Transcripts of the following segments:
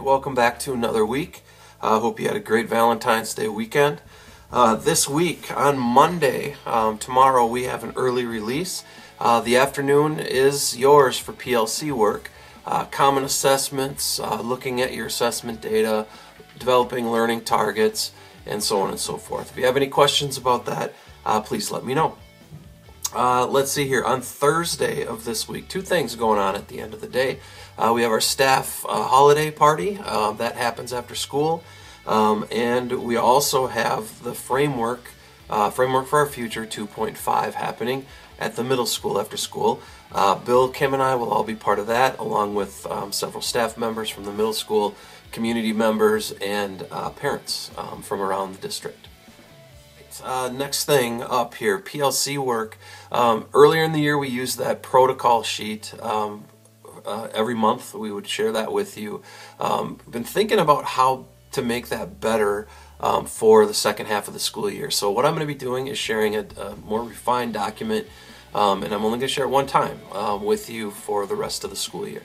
welcome back to another week. Hope you had a great Valentine's Day weekend. This week, on Monday, tomorrow, we have an early release. The afternoon is yours for PLC work. Common assessments, looking at your assessment data, developing learning targets, and so on and so forth. If you have any questions about that, please let me know. Let's see here. On Thursday of this week, two things going on at the end of the day. We have our staff holiday party that happens after school, and we also have the Framework for Our Future 2.5 happening at the middle school after school. Bill, Kim, and I will all be part of that, along with several staff members from the middle school, community members, and parents from around the district. Next thing up here, PLC work. Earlier in the year we used that protocol sheet. Every month we would share that with you. Been thinking about how to make that better for the second half of the school year. So what I'm going to be doing is sharing a more refined document, and I'm only going to share it one time with you for the rest of the school year.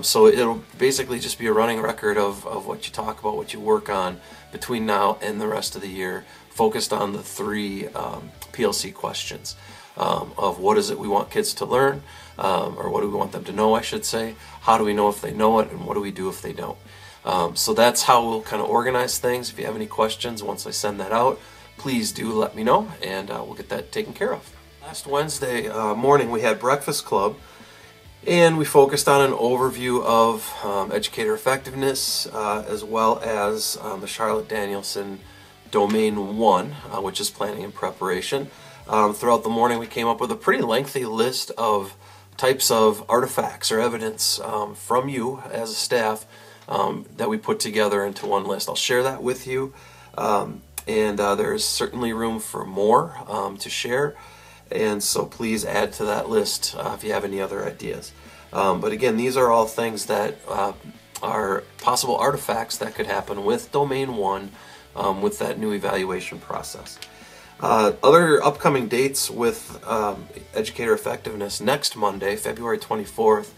So it'll basically just be a running record of what you talk about, what you work on between now and the rest of the year, focused on the three PLC questions of what is it we want kids to learn, or what do we want them to know, I should say. How do we know if they know it, and what do we do if they don't? So that's how we'll kind of organize things. If you have any questions once I send that out, please do let me know, and we'll get that taken care of. Last Wednesday morning we had Breakfast Club, and we focused on an overview of educator effectiveness, as well as the Charlotte Danielson Domain 1, which is planning and preparation. Throughout the morning we came up with a pretty lengthy list of types of artifacts or evidence from you as a staff that we put together into one list. I'll share that with you, and there's certainly room for more to share, and so please add to that list if you have any other ideas. But again, these are all things that are possible artifacts that could happen with Domain 1 with that new evaluation process. Other upcoming dates with educator effectiveness: next Monday, February 24th,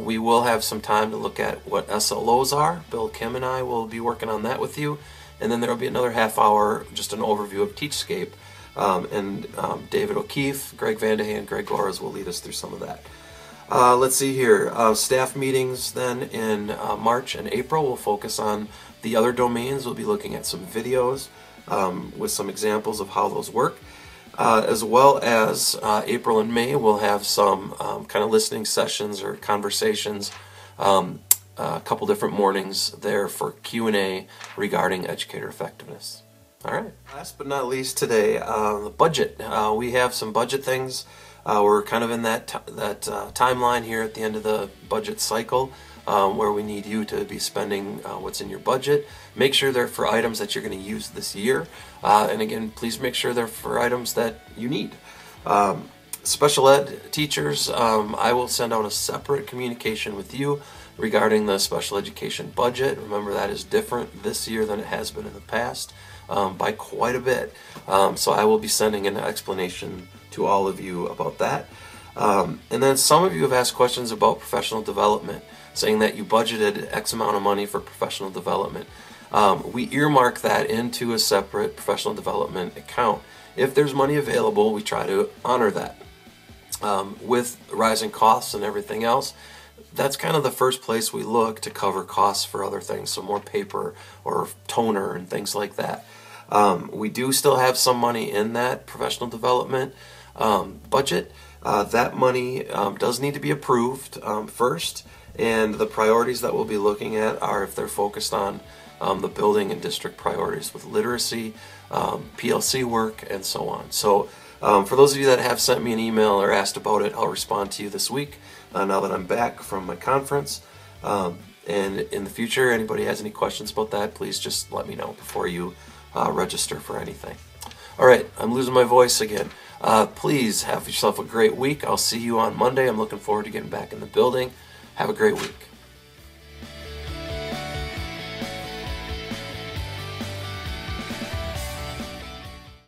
we will have some time to look at what SLOs are. Bill, Kim, and I will be working on that with you. And then there will be another half hour, just an overview of Teachscape. And David O'Keefe, Greg Vandehay, and Greg Gores will lead us through some of that. Let's see here. Staff meetings then in March and April will focus on the other domains. We'll be looking at some videos with some examples of how those work. As well as April and May, we'll have some kind of listening sessions or conversations, a couple different mornings there for Q&A regarding educator effectiveness. All right. Last but not least today, the budget. We have some budget things. We're kind of in that timeline here at the end of the budget cycle, where we need you to be spending what's in your budget. Make sure they're for items that you're going to use this year, and again, please make sure they're for items that you need. Special ed teachers, I will send out a separate communication with you regarding the special education budget. Remember, that is different this year than it has been in the past by quite a bit. So I will be sending an explanation to all of you about that. And then some of you have asked questions about professional development, saying that you budgeted X amount of money for professional development. We earmark that into a separate professional development account. If there's money available, we try to honor that. With rising costs and everything else, that's kind of the first place we look to cover costs for other things, so more paper or toner and things like that. We do still have some money in that professional development budget. That money does need to be approved first, and the priorities that we'll be looking at are if they're focused on the building and district priorities with literacy, PLC work, and so on. So for those of you that have sent me an email or asked about it, I'll respond to you this week now that I'm back from my conference. And in the future, anybody has any questions about that, please just let me know before you register for anything. All right, I'm losing my voice again. Please have yourself a great week. I'll see you on Monday. I'm looking forward to getting back in the building. Have a great week.